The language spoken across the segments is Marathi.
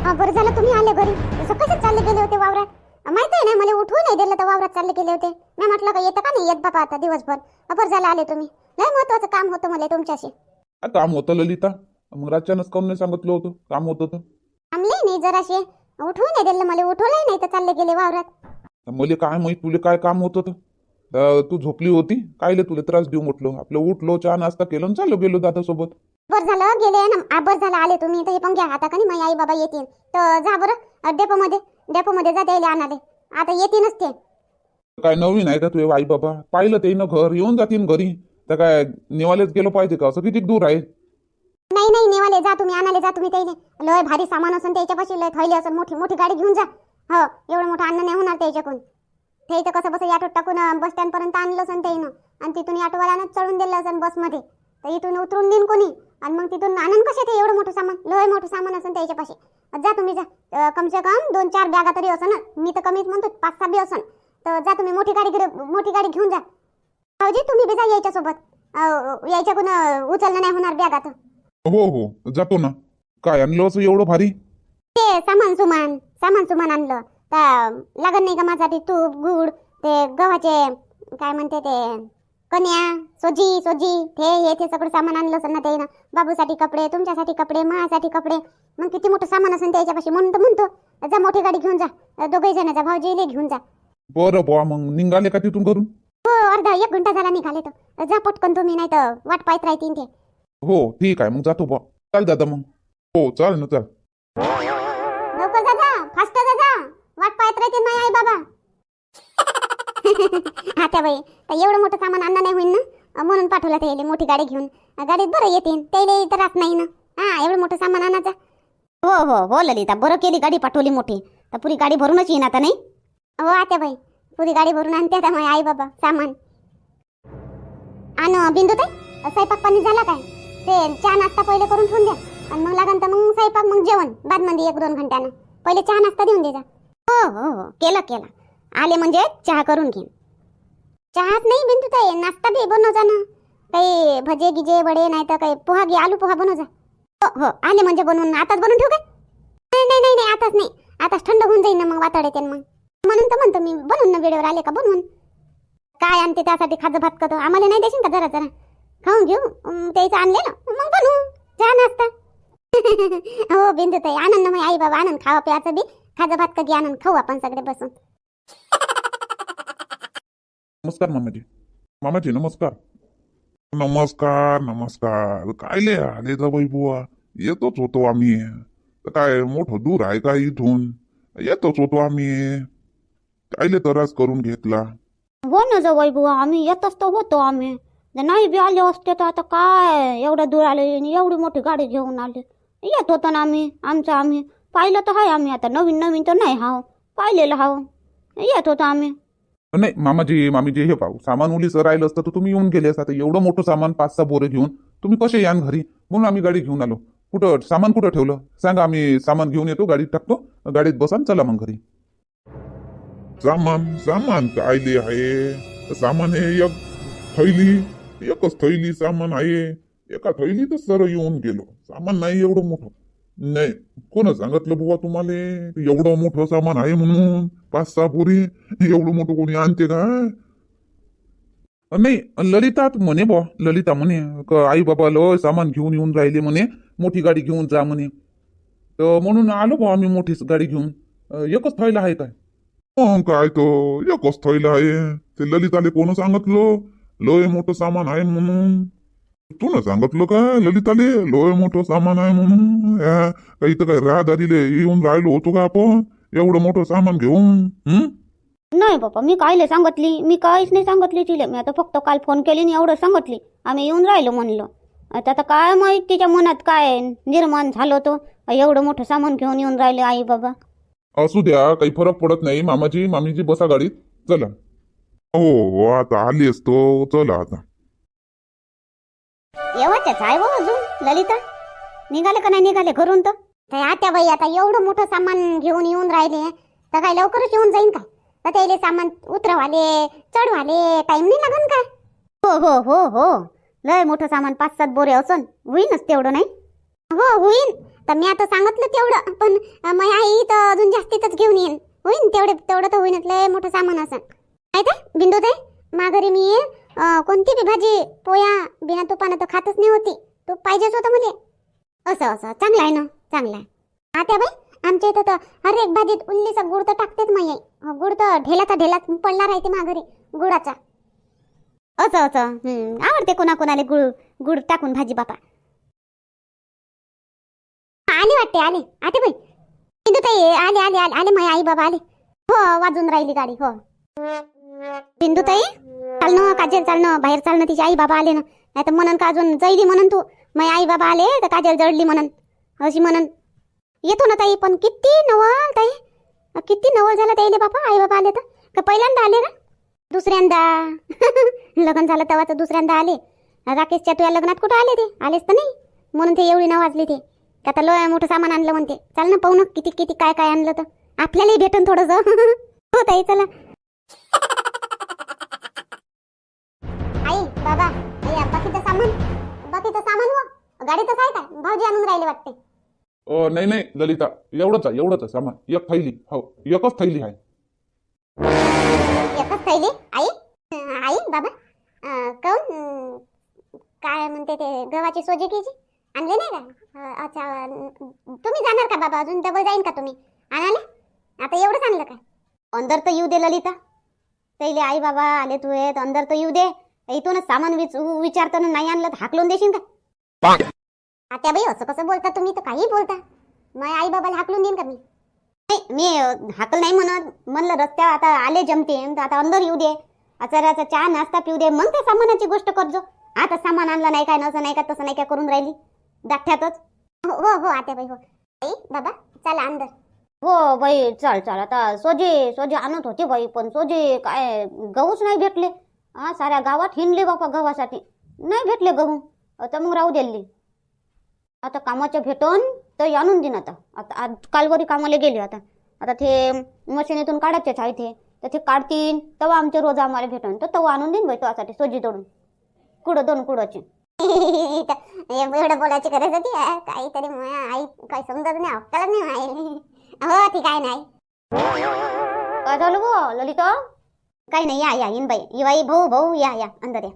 बरं झालं तुम्ही आले घरी. तसं कसे चालले गेले होते वावरात? माहिती आहे ना, मला उठवू नाही दिलं तर वावरात चालले गेले होते. मी म्हटलं का येतं का नाही येत बाबा आता दिवसभर. बरं झालं आले तुम्ही. लय महत्वाचं काम होतं मला तुमच्याशी. काम होतं ललिता, मग रातच्यानंच काऊन नाही सांगितलं होतं काम होतं तर? थांबले नाही जराशे, उठवू नाही दिलं मला, उठवलंही नाही तर चालले गेले वावरात. मला काय माहित तुले काय काम होतं तर तू झोपली होती कायले तुला त्रास देऊ म्हटलं. आपलं उठलो, चहा नाश्ता केलं आणि चालू गेलो दादासोबत. बरं झालं गेले ना, बरं झालं आले तुम्ही. तर हे पण घ्या आता का नाही, माझी आई बाबा येतील तर जा बरं डेपोमध्ये जा द्यायला आणाले. आता येतीलच ते. काय नवीन आहे का तुझे आई बाबा? पाहिलं ते ना घर, येऊन जातील घरी. तर काय निवालेच गेलो पाहिजे का? असं किती दूर आहे? नाही नाही नेवाले जा तुम्ही, आणाले जा तुम्ही. त्याने लय भारी सामान असून त्याच्यापाशी, लय थैली असून मोठी मोठी गाडी घेऊन जा. हो एवढं मोठं अन्न नाही होणार त्याच्याकडून. ते इथं कसं बस ऑटोत टाकून बस स्टँड पर्यंत आणलं असन त्यानं, आणि तिथून ऑटोवाल्यानं चढून दिलं असन बसमध्ये. तर इथून उतरून देईन कोणी, आणि मग तिथून आनंद कशा ते एवढं मोठं सामान, लय मोठं सामान असन त्याच्यापाशी. जा तुम्ही जा. कम से कम 2-4 बॅगा तरी असन ना, मी तर कमीच म्हणतो 5-6 बी असन. तर जा तुम्ही, मोठी गाडी घेऊन जा. भाऊजी तुम्ही बी जा यायच्यासोबत. यायच्याकडून उचलणं नाही होणार बॅगा तर. हो जातो ना. काय आणलं असं एवढं भारी? ते सामान सुमान आणलं तर लागत नाही का माझ्यासाठी? तूप गुड, ते गव्हाचे काय म्हणते ते कन्या, सोजी हे सगळं सामान आणलं असेल ना ते ना. बाबूसाठी कपडे, तुमच्यासाठी कपडे, माझ्यासाठी कपडे. मग किती मोठं सामान असेल त्याच्यापाशी. म्हणतो जा मोठी गाडी घेऊन जा. दोघे जण जा, भाऊजीले घेऊन जा. बरं बुवा, मग निघाले का तिथून करून? हो अर्धा 1 घंटा झाला निघाले. तर जा पटकन तुम्ही, नाही तर वाट पाहत राहतील ते. हो ठीक आहे, मग जातो बुवा. चाल दादा मग. हो चाल ना, चाल. लवकर जा, फास्ट जा. वाट पाहत राहतील माझे आई बाबा. आता बाई तर एवढं मोठं सामान आणणं नाही होईल ना, म्हणून पाठवलं ते मोठी गाडी घेऊन. गाडीत बरं येतील, त्याला त्रास नाही ना. एवढं मोठं सामान आणायचं. हो ललिता, बरं केली गाडी पाठवली मोठी. तर पुरी गाडी भरूनच येईन आता नाही. हो आता बाई पुरी गाडी भरून आणते आता माझे आई बाबा सामान. आणि बिंदू ताई स्वयंपाक पाणी झाला काय? ते चहा नाश्ता पहिले करून ठेवून द्या, आणि मग लागन तर मग स्वयंपाक, मग जेवण बाद मध्ये 1-2 घंट्यानं. पहिले चहा नाश्ता देऊन दे जा. हो केलं. आले म्हणजे चहा करून घेईन. चहाच नाही बिंदू ताई, नाश्ता बी बनव जा ना. काही भजे गिजे वडे, नाही तर काही पोहा घे, आलू पोहा बनव जा. हो आले म्हणजे बनवून. आताच बनवून ठेवू काय? नाही आताच नाही. आताच थंड होऊन जाईन ना, मग वाताड येते मग. म्हणून तर म्हणतो मी, बनवून ना वेळेवर आले का बनवून. काय आणते त्यासाठी खाजं भात करतो, आम्हाला नाही देशील का? जरा खाऊन घेऊ. त्याचं आणले ना मग बनवू चहा नाश्ता. हो बिंदू ताई आनंद, मग आई बाबा आनंद. खावा प्यायचं बी, खाजं भात कधी आनंद खाऊ आपण सगळे बसून. नमस्कार मामाजी नमस्कार. नमस्कार. कायले आले जावई बुवा? येतोच होतो आम्ही. तर काय मोठं दूर आहे का इथून? येतोच होतो आम्ही. कायले त्रास करून घेतला? हो ना जवळ बुवा, आम्ही येतच तर होतो आम्ही. जर नाही बी आले असते तर आता काय एवढ्या दूर आले, एवढी मोठी गाडी घेऊन आले. येत होतो ना आम्ही. आम्ही पाहिलं तर आहे. आम्ही आता नवीन तर नाही हाव, पाहिलेलं हाव. येत होतो आम्ही. नाही मामीजी हे पाहू, सामान उलीच राहिलं असतं तर तुम्ही येऊन गेले असता. एवढं मोठं सामान 5-6 बोरे घेऊन तुम्ही कसे यान घरी? म्हणून आम्ही गाडी घेऊन आलो. सामान कुठं ठेवलं सांगा, आम्ही सामान घेऊन येतो, गाडीत टाकतो, गाडीत बसा चला मग घरी. सामान कायले आहे? सामान हे एकच थैली सामान आहे. एका थैलीतच सर येऊन गेलो. सामान नाही एवढं मोठं. नाही कोण सांगितलं बुवा तुम्हाला एवढं मोठं सामान आहे म्हणून? 5-6 पोरी एवढं मोठं कोणी आणते का? नाही ललिता म्हणे बुवा, ललिता म्हणे आई बाबा लय सामान घेऊन येऊन राहिले म्हणे, मोठी गाडी घेऊन जा म्हणे. तर म्हणून आलो बुवा आम्ही मोठी गाडी घेऊन. एकच थैला आहे काय? काय तो एकच थैला आहे. ते ललिताले कोण सांगितलं लय मोठं सामान आहे म्हणून? तू ना सांगितलं का ललिताले लय मोठं सामान आहे म्हणून? काही तर काय राहदारीले येऊन राहिलो होतो का आपण एवढं मोठं सामान घेऊन? नाही बाबा, मी कायले सांगितली? मी काहीच नाही सांगितली तिला. मी आता फक्त काल फोन केली आणि एवढं सांगितली आम्ही येऊन राहिलो म्हणलं. आता काय माहित तिच्या मनात काय निर्माण झालं होतं, एवढं मोठं सामान घेऊन येऊन राहिले आई बाबा. असू द्या, काही फरक पडत नाही. मामीजी बसा गाडीत, चला. हो आता आली असतो, चला आता. येवाच्याच आहे हो अजून ललिता. निघाले का नाही निघाले घरून? तर आता बाई आता एवढं मोठं सामान घेऊन येऊन राहिले तर काय लवकरच येऊन जाईन काय? तर त्याले सामान उतरवाले चढवाले टाइम नाही लागन काय? हो लय मोठं सामान 5-7 बोरे असन, होईनच तेवढं नाही? हो होईन. तर मी आता सांगितलं तेवढं, पण माझी आई तर अजून जास्तीतच घेऊन येईन. होईन तेवढं तर होईनच. लय मोठं सामान असं माहिती आहे बिंदुताई. माघारी मी कोणती बी भाजी पोया बिना तुपानं तर खातच नाही होती. तूप पाहिजेच होतं मला. असं चांगलं आहे ना, चांगलं आहे. आता बाई आमच्या इथं तर हर एक भाजीत उल्लीचा गुड तर टाकतेच माई आई. गुड तर ढेलाचा पडला राहते माघारी गुडाचा. असं आवडते कोणाकोणाला गुड टाकून भाजी बापा. आले वाटते, आले आते बाई. बिंदुताई आले आले आले आले माझे आई बाबा आले. हो वाजून राहिली गाडी. हो बिंदुताई चालणं, काजल चालणं, बाहेर चालणं. तिचे आई बाबा आले ना, नाही तर म्हणन का अजून जळली म्हणन तू. माझे आई बाबा आले तर काजल जळली म्हणन, अशी म्हणन. येतो ना ताई, पण किती नवल ताई, किती नवल झालं ताईले बापा. आई बाबा आले तर का पहिल्यांदा आले का दुसऱ्यांदा? लग्न झालं तेव्हा तर दुसऱ्यांदा आले. राकेशच्या तुझ्या लग्नात कुठं आले ते? आलेच तर नाही, म्हणून ते एवढी नावाजली ते. आता लय मोठं सामान आणलं म्हणते. चाल ना पाहू ना किती किती काय काय आणलं तर आपल्यालाही भेटून थोडंसं. हो ताई चला. आई बाबा बाकीचं सामान हो गाडीतच आहे काय? भाऊजी आणून राहिले वाटते. नाही ललिता, एवढंच आहे सामान. एक थैली. हो एकच थैली आहे. एकच थैली? आई आई बाबा काऊन काय म्हणते ते गव्हाची सोजी आणले नाही का? अच्छा तुम्ही जाणार का बाबा? अजून डबल जाईन का तुम्ही आणाले? आता एवढंच आणलं काय? अंदर तर येऊ दे ललिता. तैले आई बाबा आले तू येत, अंदर तर येऊ दे. इथूनच सामान विचारतो ना, नाही आणलं तर हाकलून देशील का? आता बाई असं कसं बोलता तुम्ही? तर काही बोलता. माझ्या आई बाबाला हाकलून देईन का मी? नाही मी हाकल नाही म्हणलं रस्त्यावर आता आले जमते तर आता अंदर येऊ दे. आचाराचा चहा नाश्ता पिऊ दे, मग त्या सामानाची गोष्ट करजो. आता सामान आणलं नाही काय, नसं नाही का, तसं नाही काय करून राहिली दाठ्यातच. हो आत्या बाई. हो आई बाबा चला अंदर. हो बाई चाल. आता सोजे आणत होते बाई, पण सोजे काय गहूच नाही भेटले. साऱ्या गावात हिंडले बापा गव्हासाठी, नाही भेटले गहू. आता मग राहू दिली. आता कामाच्या भेटून तर आणून देईन. आता कालवरी कामाला गेले. आता ते मशीनीतून काढायचेच आहे ते, तर ते काढतील तेव्हा आमचे रोज आम्हाला भेटून तर तेव्हा आणून देईन बाई तुझ्यासाठी सोजी तोडून. दोन कुडाची. एवढं बोलायची गरज होती? काहीतरी आई काही समजत नाही, अक्कलच नाही माहिती. हो ठीक आहे. नाही काय झालं गो ललिता? काही नाही. या येईन बाई. ये बाई भाऊ या अंदर या.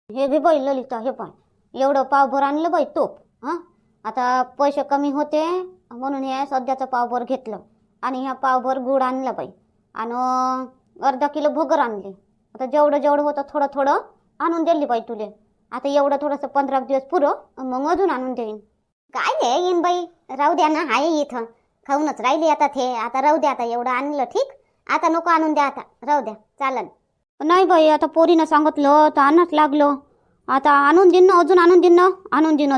हे घे बाई ललिता, हे पाय एवढं पावभर आणलं बाई तूप. आता पैसे कमी होते म्हणून हे सध्याचं पावभर घेतलं, आणि ह्या पावभर गुड आणलं बाई, आणि अर्धा किलो भगर आणली. आता जेवढं होतं थोडं आणून दिली बाई तुले. आता एवढं थोडंसं 15 दिवस पुरं, मग अजून आणून देईन. काय नाही येईन बाई, राहू द्या ना. आहे इथं खाऊनच राहिली आता ते. आता राहू द्या. आता एवढं आणलं ठीक, आता नको आणून द्या. आता राहू द्या, चालन. नाही बाई, आता पोरीनं सांगितलं तर आणच लागलो. आता आणून देईन ना, अजून आणून देईन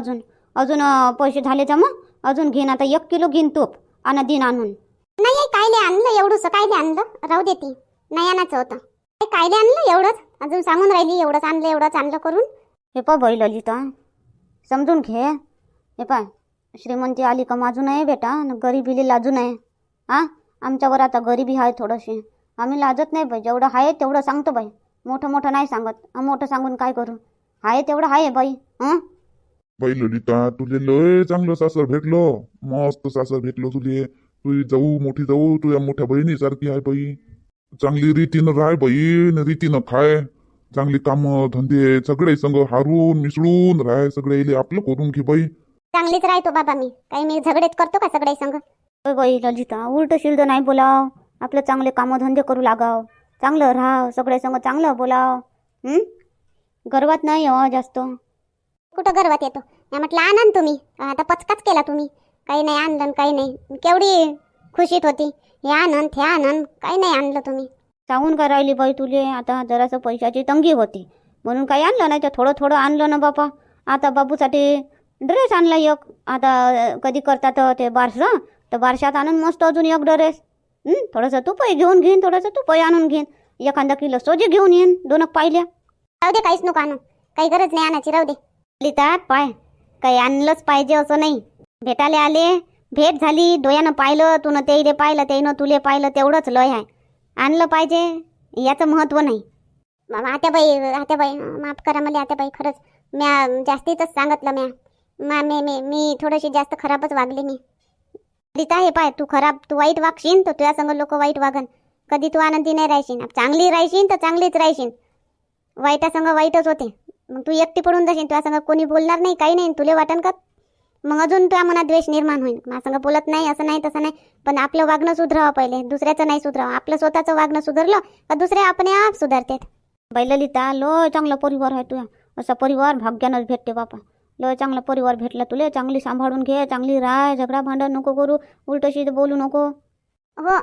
अजून पैसे झाले जमा, अजून घेईन. आता 1 किलो घेईन तूप आणि दिन आणून. नाही कायले आणलं एवढंच? कायले आणलं? राहू दे. ती नाही आणायचं होतं. कायले आणलं एवढंच? अजून सांगून राहिली एवढंच आणलं करून. हे पाय बाई ललिता, समजून घे. हे पाय, श्रीमंती आली का माजू नये बेटा, गरिबीली लाजू नये. आमच्यावर आता गरिबी आहे थोडीशी, आम्ही लाजत नाही बाई. जेवढं आहे तेवढं सांगतो बाई, मोठं नाही सांगत. मोठं सांगून काय करू? आहे तेवढं आहे बाई. बाई ललिता, तुले लय चांगलं सासर भेटलं. मस्त सासर भेटलं तुले. तुझी जाऊ मोठी जाऊ तुझ्या मोठ्या बहिणीसारखी आहे बाई. चांगली रीतीनं राह बाई, रीतीनं खाय. चांगली काम धंदे सगळे संग हारून मिसळून राह. सगळे आपलं करून घे बाई. चांगलीच राहतो बाबा मी. काही मी झगडेच करतो का सगळे संग? बाई ललिता, उलट शिल्द नाही बोलाव. आपलं चांगले कामधंदे करू लागाव, चांगलं राहाव, सगळे संग चांगलं बोलाव. गर्वात नाही हो जास्त. कुठं गर्वात येतो? मी म्हटलं आणन तुम्ही, आता पचकाच केला तुम्ही. काही नाही आणलं, काही नाही. केवढी खुशीत होती, हे आणन ते आणन, काही नाही आणलं तुम्ही. सांगून काय राहिली बाई तुले? आता जरासं पैशाची तंगी होती म्हणून काही आणलं नाही, तर थोडं आणलं ना बापा. आता बाबूसाठी ड्रेस आणला एक. आता कधी करतात ते बारसं, तर बारशात आणून मस्त अजून एक ड्रेस. थोडंसं तुपही घेऊन घेईन, थोडंसं तुपही आणून घेईन. 1 किलो सोजी घेऊन येईन, 2 पाहिल्या. राहू दे, काहीच नको आणू. काही गरज नाही आणायची, राहू दे. लिहितात पाय, काही आणलंच पाहिजे असं नाही. भेटाले आले, भेट झाली, डोळ्यानं पाहिलं, तू ते पाहिलं, त्यानं तुले पाहिलं, तेवढंच लय आहे. आणलं पाहिजे याचं महत्त्व नाही. आत्याबाई माफ करा मला आत्याबाई, खरंच म्या जास्तीतच सांगितलं. मी थोडीशी जास्त खराबच वागले मी. रीता हे पाय, तू वाईट वागशील तर तुझ्या संग लोक वाईट वागन. कधी तू आनंदी नाही राहशील. चांगली राहशील तर चांगलीच राहशील. वाईटा संग वाईटच होते. मग तू एकटी पडून जाशील. तुझ्या संग कोणी बोलणार नाही, काही नाही. तुले वाटन का मग अजून तुझ्या मनात द्वेष निर्माण होईल. माझ्या संग बोलत नाही, असं नाही तसं नाही. पण आपलं वागणं सुधरावं पहिले, दुसऱ्याचं नाही सुधरावं. आपलं स्वतःचं वागणं सुधारलं का दुसरे आपणे आप सुधारते. बाई ललिता, लय चांगला परिवार आहे तुझा. असा परिवार भाग्यानंच भेटते बापा. लय चांगला परिवार भेटला तुले. चांगली सांभाळून घे, चांगली राह, झगडा भांडण नको करू, उलटशी बोलू नको. हो